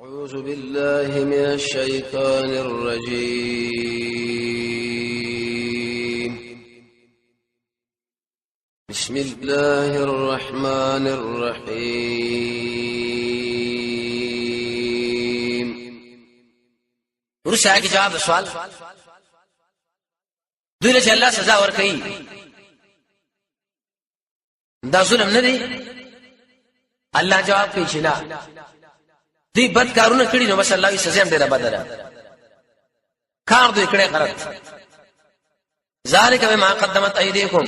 أعوذ بالله من الشيطان الرجيم. بسم الله الرحمن الرحيم. ورسا کی جواب سوال دوی له الله سزا ورکړي دا ظلم نه دی. الله جواب کوي چې نه دی بد کارونه کړی نو بس الله یې سزا هم ډیره بدره کار دوی کړی غلط. ذالک بما قدمت ایدیکم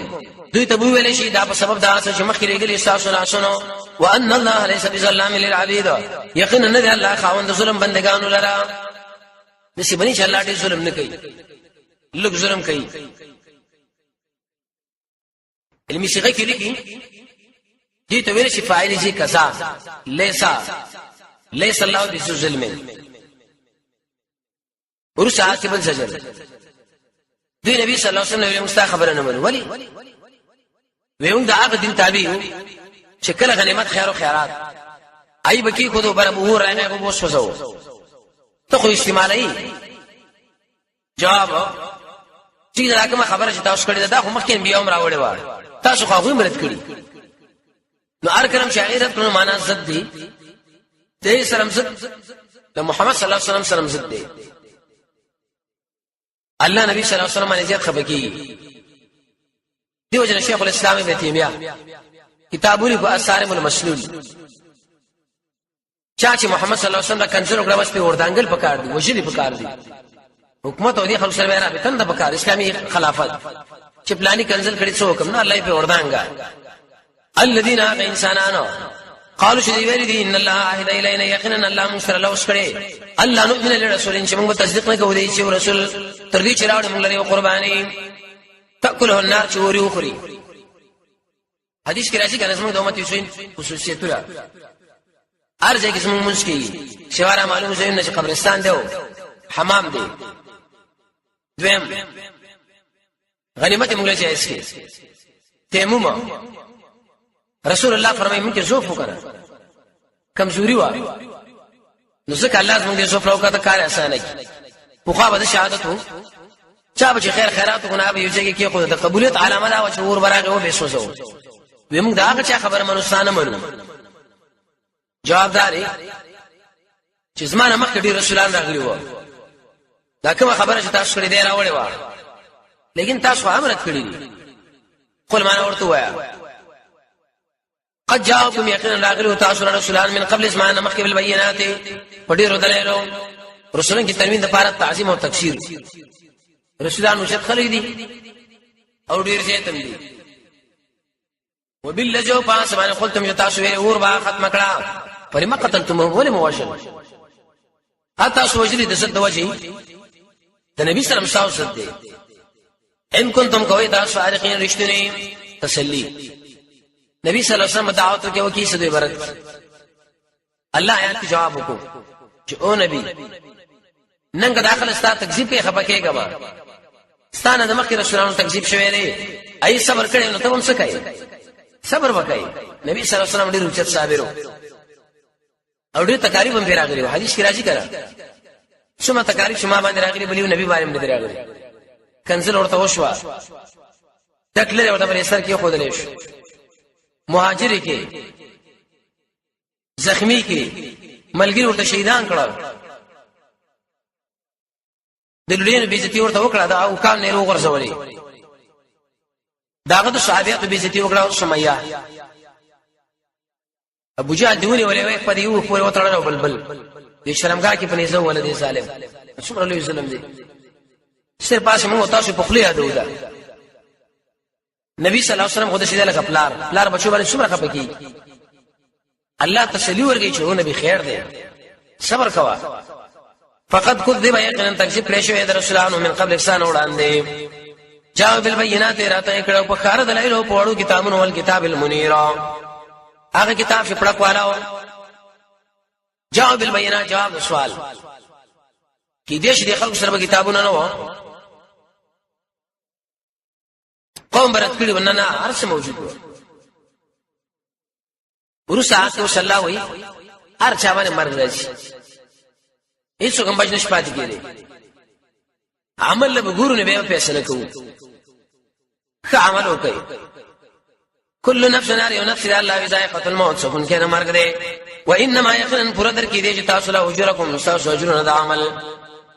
دوی ته ویل شي دا په سبب دا چې مخکې لګلی تاسو نه شنو وان الله ليس بظلام للعبید یقینا نه دی الله خاوند ظلم بندگانو لرا نسی بنی چې الله دې ظلم نه کوي لږ ظلم کوي. علمي صيغه کې لیکي دې ته ویل شي فاعل شي کذا ليس الله بذو ظلم ورسا کې بل سجل. دوی نبی صلی الله علیه وسلم له مستا خبره نه منو ولی ویون دا هغه دین تابع چې کله غنیمت خیر او خیرات ای بکی کو دو بر ابو رانه کو بوس وسو ته خو استعمالي جواب چې دا کوم خبره چې تاسو کړی دا خو مخکې بیا عمر راوړې و تاسو خو غوښمه مرید کړی نو ارکرم شاعرت نو معنا زد دي دې سلام زد له محمد صلی الله علیه وسلم سلام زد دي. الله نبی صلی الله علیه وسلم باندې زیات خبرکی دیو جن شیخ الاسلام ابن تیمیہ کتابونه کو اسارم المسلول چاچی محمد صلی الله علیه وسلم کنځل وکړه بس په وردانګل پکار دي وجلی پکار دي حکومت او دي خلک سره را به تند پکار اسلامي خلافت چې پلاني کنځل کړي څو حکم نه الله په وردانګا الذين انسانانو قالوا شدي ویری ان الله عهد الينا يقينا الله مشر الله وسکړي الله نؤمن لرسول چې موږ تصدیق نه کوو چې رسول تر دې چې راوړي موږ لري قرباني تاكله النار چوري وخوري. حدیث کې راځي کنه زموږ د امت یوسین خصوصیتونه ارزه کې زموږ مسکی شوارا معلومه زین چې قبرستان دی حمام دی. دویم غنیمت موږ له جایز کې تیمم رسول الله فرمایي موږ زوف وکړه کمزوري و نو ځکه الله زموږ دې زوف راوکړه کار اسانه کی په خوا به شهادت وو چا به خیر خیرات کو نه به یوځي کې خو د قبولیت علامه دا و چې ور براغه و به سوزو ویم دا هغه چا خبره منوسانه منو. جوابداري چې زمانه مخکې ډیر رسولان راغلي وو دا کومه خبره چې تاسو کړی دی راوړې و لیکن تاسو امرت کړی قل معنا ورته وایا قد جاءكم يقينا راغلي تاسو رسولان من قبل زمانه مخکې بالبينات پډیرو دلایلو رسولان کی تنوین د پاره تعظیم او تکثیر رسولان مشت خلق دي او ډیر ځای تم دي وباللجو پاس باندې قلتم یتاسو اور با ختم کړه پرما قتلتم ولم وجل اتا سوجدي د صد وجه د نبی صلی الله علیه وسلم دي ان کنتم کوي دا صادقین رښتینی تسلی. نبی صلی الله علیه وسلم دعوت کې وکي سده عبارت الله آیات کې جواب وکړو چې او نبی نن داخله ستا تکذیب کې خپکه غوا ستانه د مخکې رسولانو تکذیب شوی دی ای صبر کړي نو ته هم څه کوي صبر وکړي. نبی صلی الله علیه وسلم ډیر اوچت صابرو او ډیر تکاریف هم راغلي حدیث کې راځي کړه څومره تکاریف شما باندې راغلي بلیو نبی باندې نه راغلي کنزل ورته وشوا تکلره ورته پر سر کې خود لې شو مهاجر کې زخمی کې ملګری ورته شهیدان کړه د لورین بیزتی ورته وکړه دا او کان نه وګرځولې داغه د صحابه بیزتی وکړه سمیه ابو جهل دیونه ولې په دیو پورې وتړل بلبل د شرمګاه کې پنيزه ولدي ظالم څومره لوی ظلم دی سر پاسه موږ تاسو په خلی یادو دا نبی صلی الله علیه وسلم خود شیدل خپلار بچو باندې څومره خپکی الله تسلی ورګی چې نبی خیر دی صبر کوا فقط كذب يقينا تکذیب کړی شوی د رسولانو من قبل افسان وړاندې جاء بالبينات راته کړه په خار دلایل په وړو کتابونو ول کتاب المنیر هغه کتاب چې پړک والا جاء بالبينات جواب سوال کې دې شي خلکو سره کتابونه نه و قوم برت کړي وننه هرڅه موجود و ورسا تو صلی الله هر چا باندې مرګ راځي هیڅ کوم بچ نش پاتې کېږي عمل له ګورو نه به فیصله کوو ښه عمل وکړي كل نفس نار یو نفس الله ذائقه الموت سکون کنه مرګ دی وانما يقين پردر کې دی چې تاسو له اجرکم تاسو اجرونه د عمل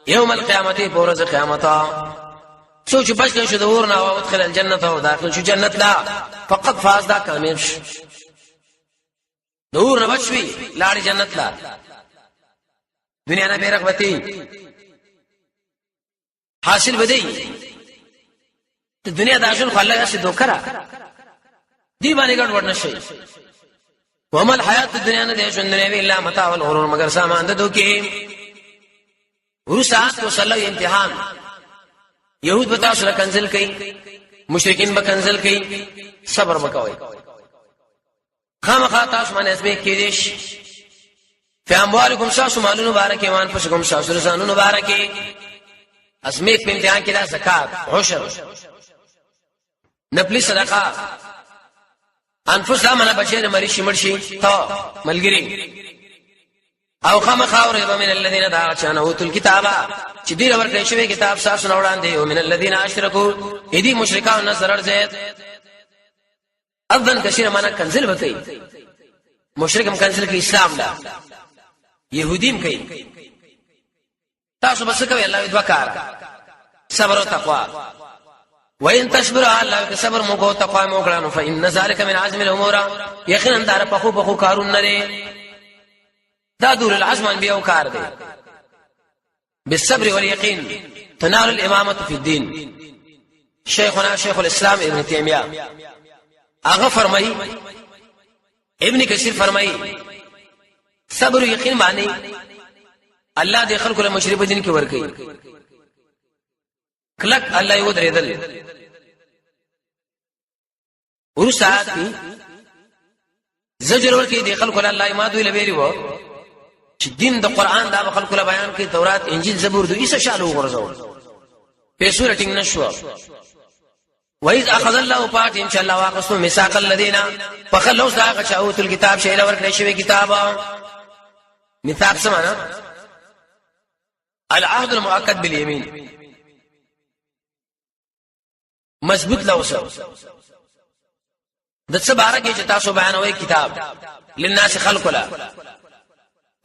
يوم القيامه پورز قیامت سوچ بچ شو د ورنه او ادخل الجنه او داخل شو جنت لا فقط فاز دا کامیاب شو د ورنه بچوي لاړ جنت لا دنیا نه بیرغبتی حاصل بدی ته دنیا داخل خو الله شي دوکرا دی باندې ګډ ورنه شي ومل حیات الدنیا نه د ژوند نه الا متاع الغرور مگر سامان د دوکي ورسات کو صلی امتحان يهود بتا سره کنزل کوي مشرکین به کنزل کوي صبر وکوي خامخا تاسو باندې اسمه کې دیش فاموالکم ساسو مالونو مبارکه وان پسکم ساسو رسانو مبارکه اسمه په امتحان کې دا زکات عشر نفلی صدقه انفس امنه بچره مریشي مرشي تا ملګری او خامخا اور من الذين دعوا الكتاب چې دې ورکړې شوی کتاب ساسو وړاندې او من الذين اشركوا اېدي مشرکان نظر زید اذن کثیر معنا کنزل وکي مشرکم کنزل کې اسلام لا يهوديم کوي تاسو بس کوي الله دې وکړه صبر او تقوا وان تصبروا الله صبر مو کو تقوا مو کړه فإن ذلك من عزم الامور یقینا دار په خو کارون نه دا دور العزم انبیاء کار دی بالصبر واليقين تنال الامامه في الدين شیخنا شیخ الاسلام ابن تیمیہ هغه فرمایي ابن کثیر فرمایي صبر او یقین باندې الله دې خلکو له مشرب دین کې ور کوي کلک الله یو درېدل ورسات زجر ورکی دې خلکو له الله ما دوی لویری وو چې دین د قران دا خلکو له بیان کې تورات انجیل زبور دوی څه شالو ورزو په سورې ټینګ نشو وإذ أخذ الله پاک ان شاء الله واقصو میثاق الذين فخلوا ذاق شاوت الكتاب شیل ورکړی شوی کتاب میثاق سمانا العهد المؤكد باليمين مضبوط لوسو د څه بارکه چې تاسو بیانوي کتاب للناس خلق لا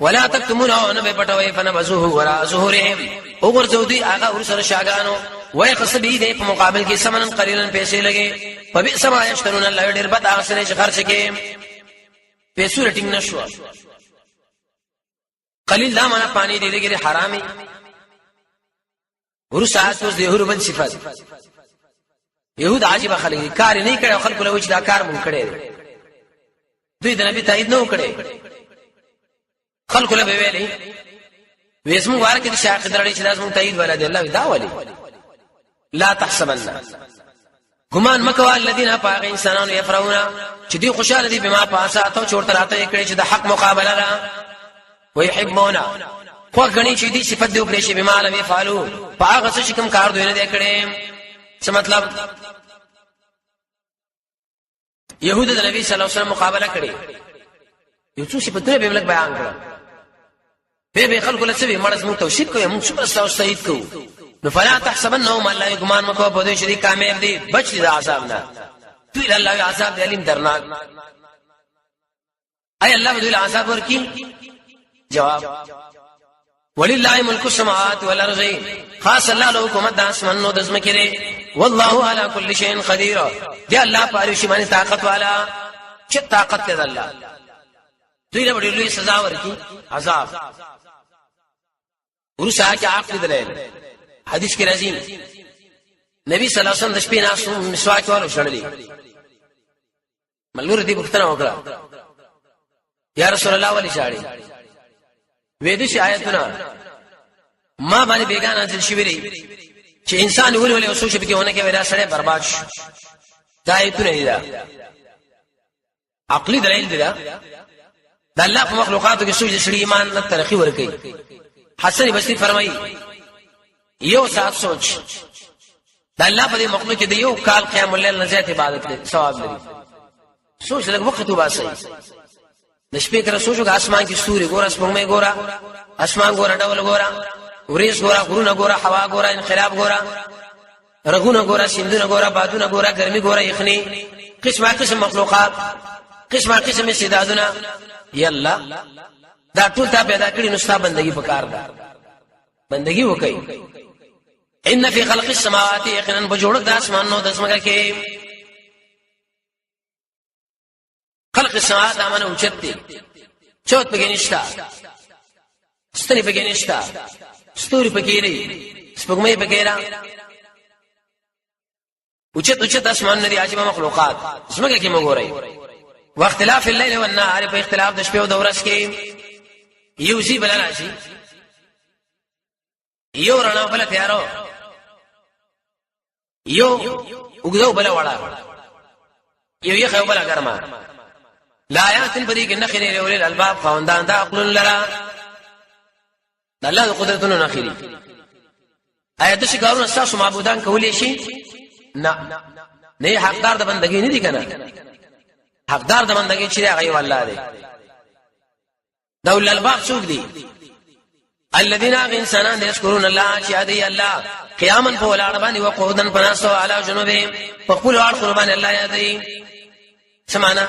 ولا تكتمونه ان بپټوي فنبذوه وراء ظهورهم وګرځودي هغه ورسره شاګانو وای قصبی دې په مقابل کې سمنن قلیلن پیسې لګي په بئس ما یشترون الله ډیر بد هغه سره چې خرچ کې پیسې رټینګ نشو قلیل دا معنا پانی دې لګي حرامي ورسات اوس يهود بل صفات يهود عجيبه خلک کار نه کړي خلکو له وجه دا کار مونږ کړي دوی د نبی تایید نه وکړي خلکو له ویلي وېسمو ورکه د شاق درړي چې لازم تایید ولا دی الله دا ولي لا تحسبن ګمان مکوا الذين باغ انسانانو يفرحون چې دی خوشاله دي بما پاساتو چورته راته کړي چې د حق مقابله را ويحبون خو غني چې دي صفات دی وکړي چې بما لم يفعلوا باغ څه کوم کار دوی نه دی کړي څه مطلب يهود د نبی صلی الله علیه وسلم مقابله کړي یو څه صفاتونه به ملک بیان کړه به خلکو له څه مرز مو توشید کوي موږ څه تاسو صحیح کوو نو فلا تحسبنهم الله يغمان مکو په دې شری کامیاب دي بچ دي عذاب نه دوی الله عذاب دي علیم درناک اي الله دوی عذاب ورکی جواب ولله ملك السماوات والارض خاص الله له حکومت د اسمانو د زمکره والله على كل شيء قدير دی الله په شی باندې طاقت والا چې طاقت دی الله دوی له ډېرې سزا ورکی عذاب ورسا کې عقل دلایل حدیث کې راځي نبی صلی الله علیه وسلم د شپې ناسو مسواک ورو شړلې ملګری دې پوښتنه وکړه یا رسول الله ولې شاړې وېد شي آیتونه ما باندې بیگانه نازل شوی دی چې انسان ولې اوسو چې بګونه کې ودا سره برباد شي دا آیتونه دي عقلي دلیل دي دا الله په مخلوقاتو کې سوچ شړې ایمان نه ترقی ورکړي حسن بصری فرمایي یو سات سوچ د الله په مخلوق کې د یو کال قیام الليل نه زیات عبادت کوي ثواب لري سوچ لږ وخت وباسي د شپې کړه سوچو د اسمان کې ستوري ګور اسمه ګورا اسمان ګوره ډول ګوره وریس ګوره غرونه ګوره هوا ګوره انقلاب ګوره رغونه ګوره سیندونه ګوره بادونه ګوره ګرمي ګوره یخني قسمه قسم مخلوقات قسمه قسم استعدادونه یالله دا ټول تا پیدا کړی نو ستا بندگی پکار ده بندگی وکي ان فی خلق السماوات یقینا بجوړ د اسمانونو د سمګه کې خلق السماوات امانه اوچت دي چوت پکې نشتا ستنی پکې نشتا ستوري پکې نه سپوږمۍ پکې را اوچت اسمان ندي عجيبه مخلوقات سمګه کې مګورئ واختلاف الليل والنهار په اختلاف د شپې او د ورځ کې یو شی بل راشي یو رڼا بل تیارو یو وګدو بل وړا یو یخ بل ګرما لا آیات بدی کې نخري لري الالباب خوندان دا عقل لرا الله قدرتونو نخري آیات شکارونه تاسو معبودان کولې شي نه حقدار د بندګۍ نه دي کنه حقدار د بندګۍ چې هغه والله دی دول الباب څوک دي الذين انسانان يذكرون الله چې ادي الله قياما فولاړ باندې وقعودا فناسو على جنوبهم فقول اړ قربان الله يدي سمعنا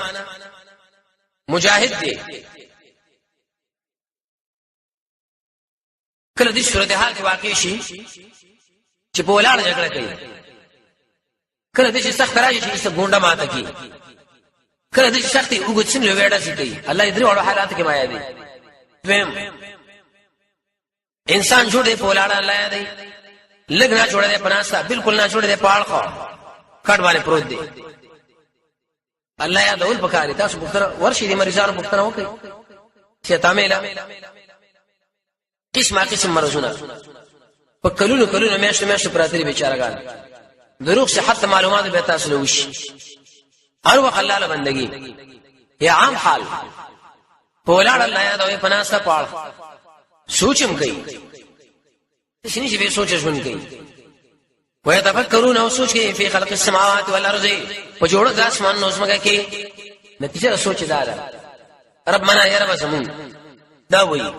مجاهد دی کله دې صورت حال کې واقع شي چې په ولاړ جګړه کوي کله دې سخت راځي چې ګونډه ماته کوي کله دې سختي وګڅن لويډه سي کوي الله دې وړو حالات کې ما یادي فهم انسان جوړ دې په ولاړ الله یادي لګ نه جوړ دې پناسا بالکل نه جوړ دې پاړ خو کټ باندې پروت دي الله یادول پکاري تاسو پختره ورشي دي مریضانو پختره وکي چې تامله قسمه مرزونه په کلونو میاشتو پراتري بیچارهګان دروغ صحت معلومات به تاسو له وشي هر وخت الله له بندگی یا عام حال په ولاړ الله یادوي پناسه پاړ سوچم کوي شنو چې به سوچ ژوند کوي ويتفکرون او سوچ کوي په خلق السماوات والارض په جوړ د اسمان نو زمګه کې نتیجه سوچ دار رب منا یا رب زمون دا وایي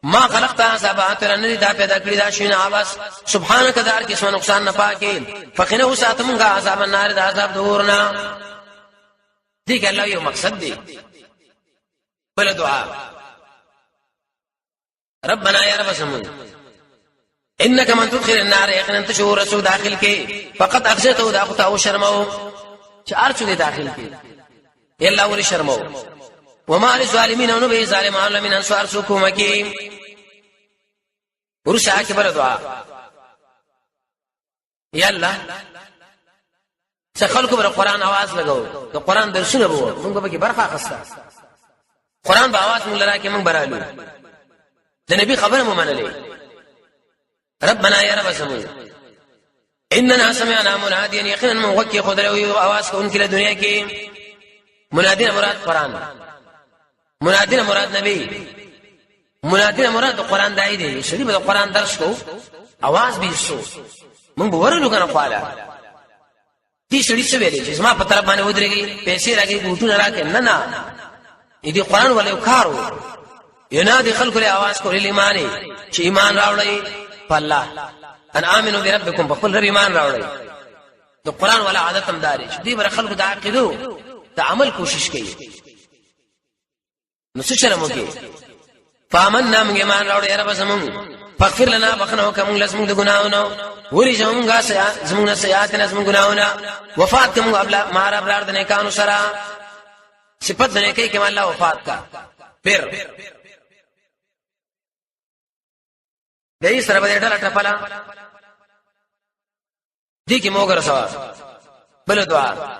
ما خلقت سبعات رن دا پیدا کړی دا شین आवाज سبحانك دار کې څو نقصان نه پاکي فقنه ساتمغه عذاب النار دا عذاب دورنا دې کې الله یو مقصد دی بل دعا ربنا یا رب زمون انك من تدخل النار يقينا تشور رسول داخل کې فقط اخذته دا خطا او شرمو چې ارچو دي داخل کې الا ول شرمو وما للظالمين انه به ظالمان من انصار سکومکی ورشا کې بل دعا یا الله چې خلکو بر قران आवाज لګاو د قران درسونه وو موږ به کې برخه اخسته قران به आवाज موږ لرا کې موږ برالو د نبی خبره مو منلې ربنا يا رب سمون اننا سمعنا مناديا يقينا موكي خضر आवाज کو ان کې دنیا کې منادي مراد قران منادي مراد نبی منادي مراد قران دای دی شریف د قران درس کو आवाज به شو موږ ورلو کنه قالا دې شړې څه ویلې چې ما په طرف باندې ودرېږي پیسې راګي ګوتونه راکې نه دې قران ولې کارو ینادي خلق له आवाज کو ایمان چې ایمان راوړی الله ان امنوا بربكم فقل رب ایمان راوړی د قران ولا عادت هم داري دې بر خلق د عقیدو د عمل کوشش کوي نو څه شرم وکي فامننا من ایمان راوړی رب زمون فاغفر لنا بخنه کوم لازم د ګناونو وري زمونږه زمونږه سيئات زمونږ ګناونه وفات کوم ابلا مار ابلار د نیکانو سره صفات نه کوي کما الله وفات کا پھر دای سره به ډاله ټپلا دې کې موګر سوا بل دعا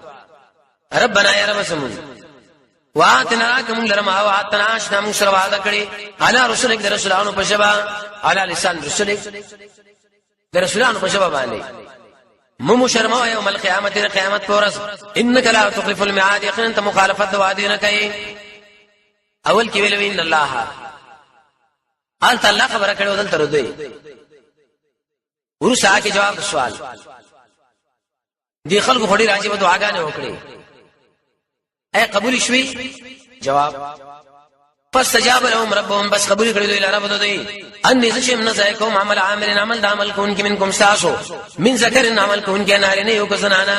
ربنا یا رب سمون واتنا کوم لرما واتنا اشنا موږ سره وعده کړی علی رسولک د رسولانو په شبا علی لسان رسولک د رسولانو په شبا باندې مو شرما یوم القیامت د قیامت پورس انک لا تخلف الميعاد یقینا انت مخالفت وعده نه کوي اول کې ویل ان الله انت الله خبره کړو دل تر دوی ورسا کې جواب سوال دی خلکو خوري راځي په دعاګانې وکړي اے قبول شوي جواب فاستجاب لهم ربهم بس قبول کړی دوی لاره بدوي ان نشم نزایکم عمل عامل د عمل کون کې منکم ساسو من ذکر عمل کون کې نارینه یو کسنانا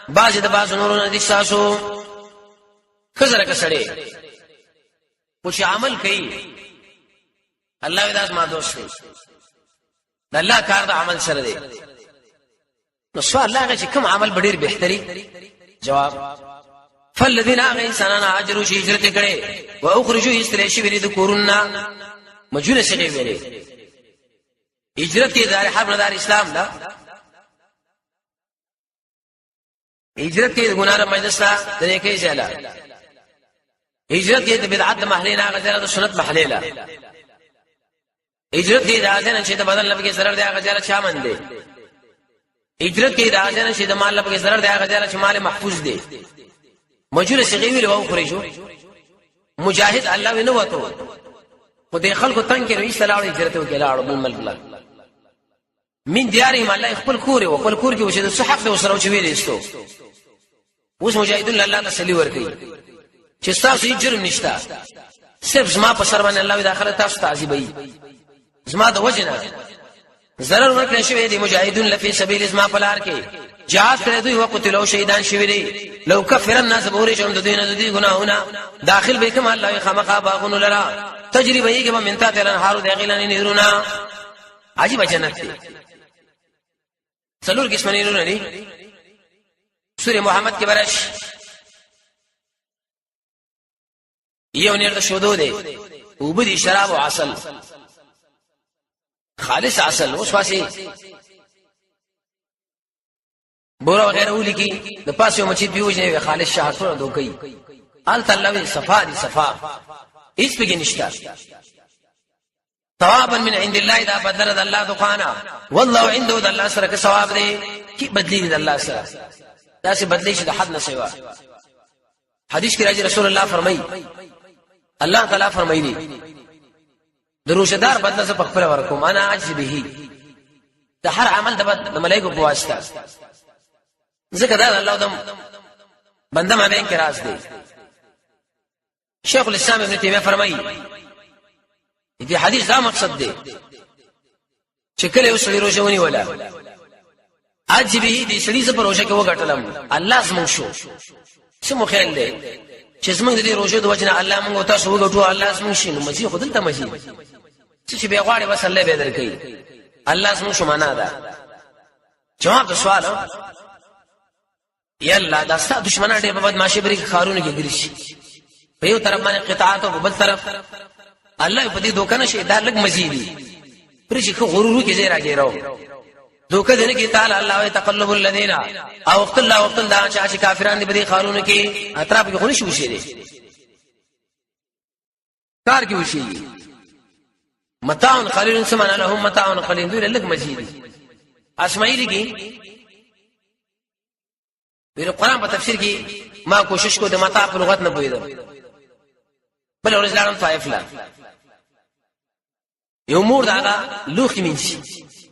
باز د باز نورونه دي ساسو خزر کسړي پوښ عمل کوي الله داس ما دوست دی الله کار د عمل سره دی نو سوال هغه چې کوم عمل ډیر بهتري جواب فالذين انساننا اجروا شي هجرت کړي او اخرجوا استریشي ویل د کورونا مجونه شي ویل هجرت کې دار حرب دار اسلام دا هجرت کې ګناه مجلس دا د کې ځاله هجرت کې د بدعت محلینا غزره د سنت محلیلا هجرت کې د اذن چې د بدن لپاره ضرر دی غزره شامن دی هجرت کې د اذن چې د مال لپاره ضرر دی غزره چې مال محفوظ دی مجور سغیوی له خورجو مجاهد الله وینو وته خو د خلکو تنګ کې رئیس لاړ هجرت وکړه بل ملک من دیارهم الله خپل کور او خپل کور کې وشه د حق د وسره چې ویل استو اوس مجاهدون الله تسلی ورکړي چې تاسو هیڅ جرم نشته صرف زما په سر باندې الله داخله تاسو تعذيبي زما د وجنه zarar ورکړی شوی دی مجاهدون لفی سبیل زما په لار کې جهاد کړی دوی وقتلوا شهیدان شوی دی لو کفر الناس بورجهم د دین د دې ګناهونه داخل به کوم الله خامخا باغون لرا تجربه یې کوم منتا تلن هارو داخلان نهرونه عجیب جنت دی څلور قسم نهرونه دي سوره محمد کې برش یو نهر د شودو دی او بدی شراب او عسل خالص عسل اوس واسي بورا وغیرہ ولي کی د پاسه مچې پیوځي خالص شهرتونه دوکې ال تعالی صفا دي صفا هیڅ پکې نشته ثوابا من عند الله اذا بدل الله دقانا والله عنده د الله سره ثواب دی کی بدلی د الله سره دا سه بدلی شي د حد نه سوا حدیث کې راځي رسول الله فرمایي الله تعالی فرمایي دروشدار بدله ز خپل ورکوم انا عجز به د هر عمل د ملائکه په واسطه ذکر دا الله دم بنده ما بین کې راز دی شیخ الاسلام ابن تیمیه فرمایي دې حدیث دا مقصد دی چې کله اوس روزونی ولا عجز به دې سړي ز پر روزه کې وګټلم الله زموږ شو سمو خیال دی چې زموږ د روزه د وجنه الله موږ تاسو وګټو الله زموږ شینو مزي خدل ته مزي چې به غواړي بس الله به درکې الله زموږ شمانه ده جواب د سوال یلا دا ست دشمنان دې په بدمعشي بری خارونه کې ګرځي په یو طرف باندې قطاعات او په بل طرف الله په دې دوکانه شي دا لګ مزيدي پر چې غرور کې ځای راګیرو دوکه دې کې تعالی الله تقلب الذين او وقت الله وقت دا چې کافرانو دې په دې خارونه کې اطراف کې خوني شو شي کار کې وشي متاع قليل سمعنا لهم متاع قليل دې لګ مزيدي اسماعیلی کې ویل قرآن په تفسیر کې ما کوشش کو د متاع په لغت نه پوهیدم بل ورزلان طائف لا یو مور دا لوخي منشي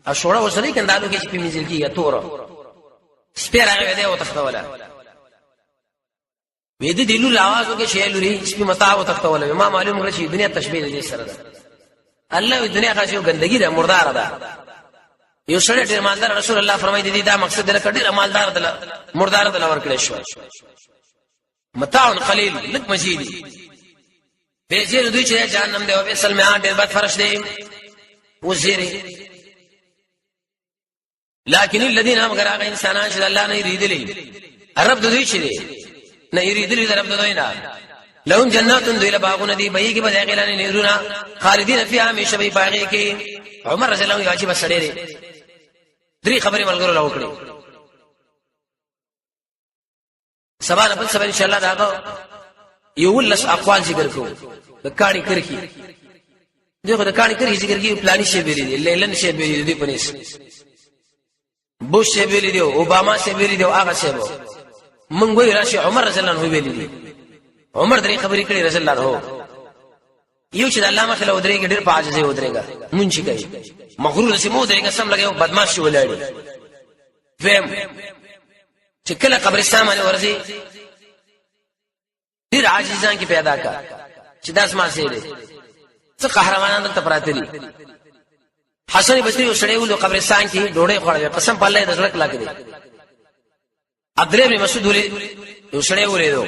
اشوره وسري کندالو کې چې په منځل کې یا تور سپیر هغه دی او تختوله وې دې دلو لاوازو کې شی لوري سپي متاع او تختوله ما معلوم کړی چې دنیا تشبیه دې سره ده الله دنیا خاصه ګندګي ده مردار ده یو سره ډیر مالدار رسول الله فرمایي دي دا مقصد دې کډیر مالدار ده مردار ده لور کړی شو متاع قليل لک مزيدي به زیر دوی چې جهنم دی او به سلمان ډیر بد فرش دی وزيري لكن الذين هم غرق انسانان چې الله نه یریدلی رب دوی چې نه یریدلی رب دوی نه لهم جنات دوی باغونه دي بهي کې به غلان نهرونه خالدین فيها همیشه به باغې کې عمر رضی الله عنه واجب سره درې خبرې ملګرو لا وکړي سبا نه بل سبا ان شاء الله دا یو لس اقوال ذکر کوو د کاڼي کرخي دغه د کاڼي کرخي ذکر کی پلاني شی ویلي دي لیلن شی ویلي دي پنيس بوش شی ویلي دي اوباما شی ویلي دي هغه شی وو مونږ وی راشي عمر رضی الله عنه ویلي دي عمر درې خبرې کړې رسول الله هو یو چې الله مخله ودرې کې ډېر پاجزه ودرېګا مونږ کوي مغرور سمو درېګا سم لګیو بدمعش ولاړی فهم چې کله قبرستان باندې ورځي ډېر عاجزان کې پیدا کا چې داس ما سي دي څه قهرمانان دلته پراته دي حسن بصری وسړی ول قبرستان کې ډوړې خوړې قسم په الله د زړه کلا کې عبد الله بن مسعود وسړی ولیدو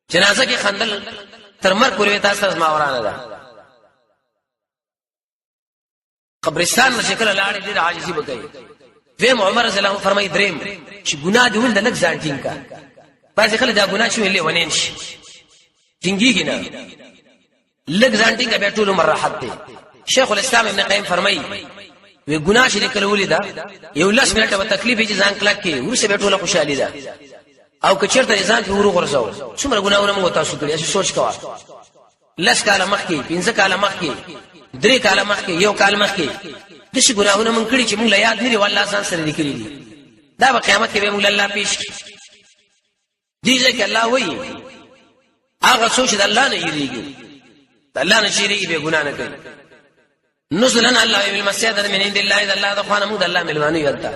جنازه کې خندل تر مرګ پورې تاسو ما ورانه ده قبرستان مشکل لاړې دې عاجزي وکړي ویم عمر رضی الله عنه فرمایي دریم چې ګناه دی ول د لګ ځان ټینګه بعض خلک دا ګناه شوی لونین شي ټینګيږي نه لګ ځان ټینګه به ټول مر راحت دی شیخ الاسلام ابن قیم فرمایي وی ګناه شي کولې دا یو لاس منټه په تکلیف یې ځان کلک کې ورسې به ټول خوشالي ده او کچرته ځان په ورو غرزاو څومره ګناونه موږ تاسو کړی چې سوچ کوا لس کاله مخکې 15 کاله مخکې 3 کاله مخکې یو کال مخکې د شي ګناونه مونږ کړی چې مونږ لا یاد نه والله ځان سره لیکلي دي دا په قیامت کې به مونږ الله پیش دي ځکه الله وایي هغه سوچ د الله نه یریږي د الله نه شریږي به ګنا نه کوي نزلن الله بالمسجد من عند الله اذا الله دخوانا مود الله ملوانو يلتا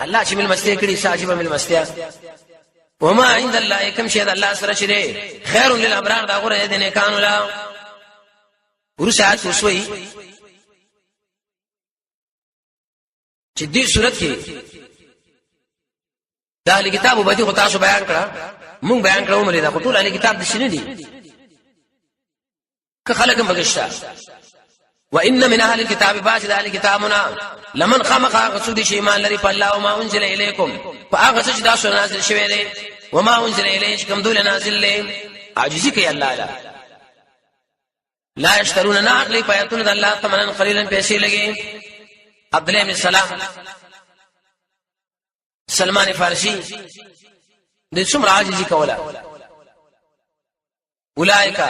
الله چې ملمستیا کړي ساجيبه ملمستیا وما عند الله كم شهد الله سره شری خير للابرار دا غره دي نه کانو لا ورسات وسوي چې دې صورت کې دا اهل کتاب وبدي خو تاسو بیان کړه مونږ بیان کړو ملي دا ټول اهل کتاب د شنه دي که خلک مګشتا وان من اهل الكتاب باج اهل كتابنا لمن خمق قصود شي ایمان لري په الله او ما انزل اليكم فاغه سجدا سو نازل شوی دی وما انزل اليك کوم دول نازل لې عاجزي کوي الله لا يشترون ناقل پیاتون الله ثمنا قليلا پیسې لګي عبد الله بن سلام سلمان فارسی د څومره عاجزي کوله اولئک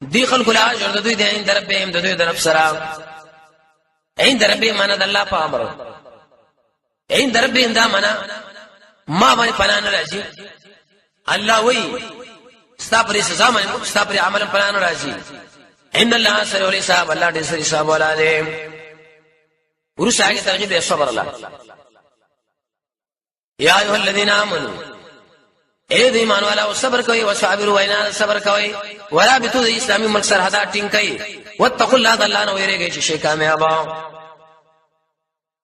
دی خلق لا اجر د دوی د عند ربهم د دوی د رب سره عند ربهم معنا د الله په امر عند ربهم دا معنا ما باندې پناه نه راځي الله وی ستاسو سزا باندې ستاسو عمل پناه نه راځي ان الله سره ولي صاحب الله دې سره حساب ولا دې ورساګه ترغیب دې صبر الله یا ایه الذین آمنوا اے د ایمان والا او صبر کوي او صابر وینا صبر کوي ولا بتو د اسلامي ملک سرحدات ټینګ کوي واتقوا الله الله نو ویریږي چې شي کامیاب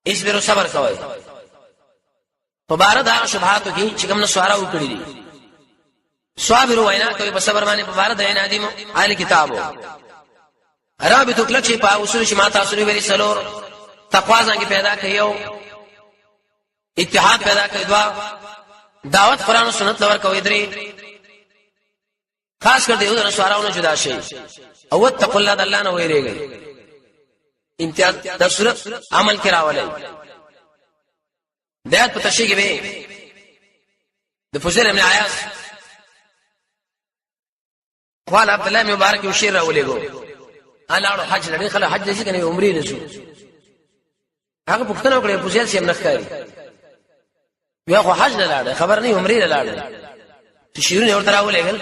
اصبر صبر کوي په بار دا شبهات کې چې کوم نو سوارا وکړي دي صابر وینا کوي په صبر باندې په بار د انادیم اهل کتابو رابطو کله چې په اصول شي ماته اصول ویري سلور تقوا څنګه پیدا کړیو اتحاد پیدا کړی دعوت قرآن و سنت لور کوي درې خاص کر دیو د نشوارونو جدا شي او اتقوا الله د الله نه ویریږي امتیاز د صورت عمل کراولای دایت په تشریح به د فضیل ابن عیاض قال عبد الله مبارک یشیر راولېګو الاړو حج لري خلا حج دې کنه عمرې نشو هغه پښتنه وکړي فضیل سیم نخکاری یا خو حج لاله خبر نه عمرې لاله تشيرون ورته راولېګل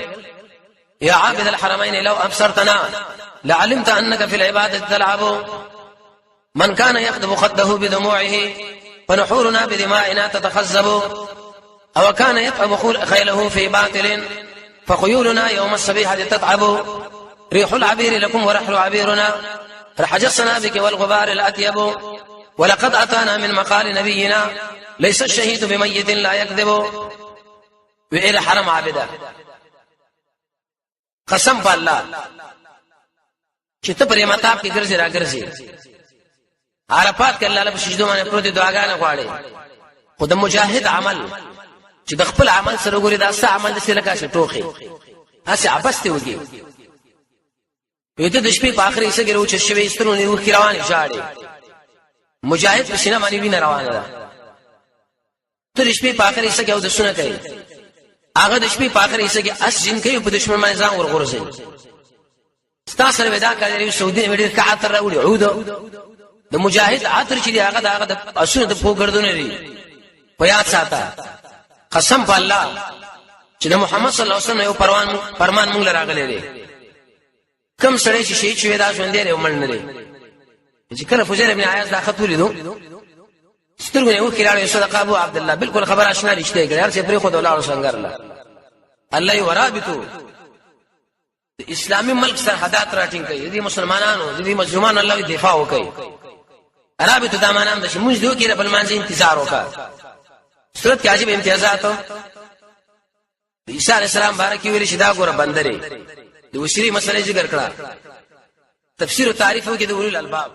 يا عابد الحرمين لو ابصرتنا لعلمت انك في العباده تلعب من كان يخدم خده بدموعه فنحورنا بدمائنا تتخزب او كان يطعم خيله في باطل فخيولنا يوم الصبيحه تتعب ريح العبير لكم ورحل عبيرنا رحجصنا بك والغبار الأطيب ولقد أتانا من مقال نبينا ليس الشهيد بميت لا يكذب وإلى حرم عابده قسم بالله چې ته پرې مطاب کې ګرځي را ګرځي عرفات کې الله له سجدو باندې پروت دعاګانې غواړي خود مجاهد عمل چې د خپل عمل سره ګوري دا څه عمل دې لکه چې ټوخي هسه عبسته وږي یته د شپې په اخر یې سګرو چې شوي سترونه روح کې روان شاړي مجاهد په سینه باندې وینه روانه ده ته د شپې په اخر یې سګو د سونه کوي هغه د شپې په اخر یې سګي اس جن کوي په دشمن باندې ځان ورغورځي ستاسو ودا کوي سعودي وړي کعتر راوړي عود د مجاهد عطر چې هغه د اسونه د پوګردونه لري په یاد ساته قسم په الله چې د محمد صلی الله علیه وسلم یو فرمان مونږ راغلی دی کم سړی چې شهید شوی دا ژوند دی ومړ نه دی چې کله فوزیل ابن عیاض دا خط ولیدو سترګو یې وکړاړو صدقه ابو عبد الله بالکل خبر آشنا رښتیا کړ هر څه پرې خو د الله څنګه الله الله یې ورابطو اسلامي ملک سرحدات راټینګ کوي دي مسلمانانو دي مظلومان الله دفاع وکړي رابطه دا معنا هم ده چې موږ دوی کې بل مانځي انتظار وکړه صورت کې عجیب امتیازات عیسی علیہ السلام بارک ویل شدا ګوره بندره د وشری مسلې ذکر کړه تفسیر او تعریف کې د اولل الباب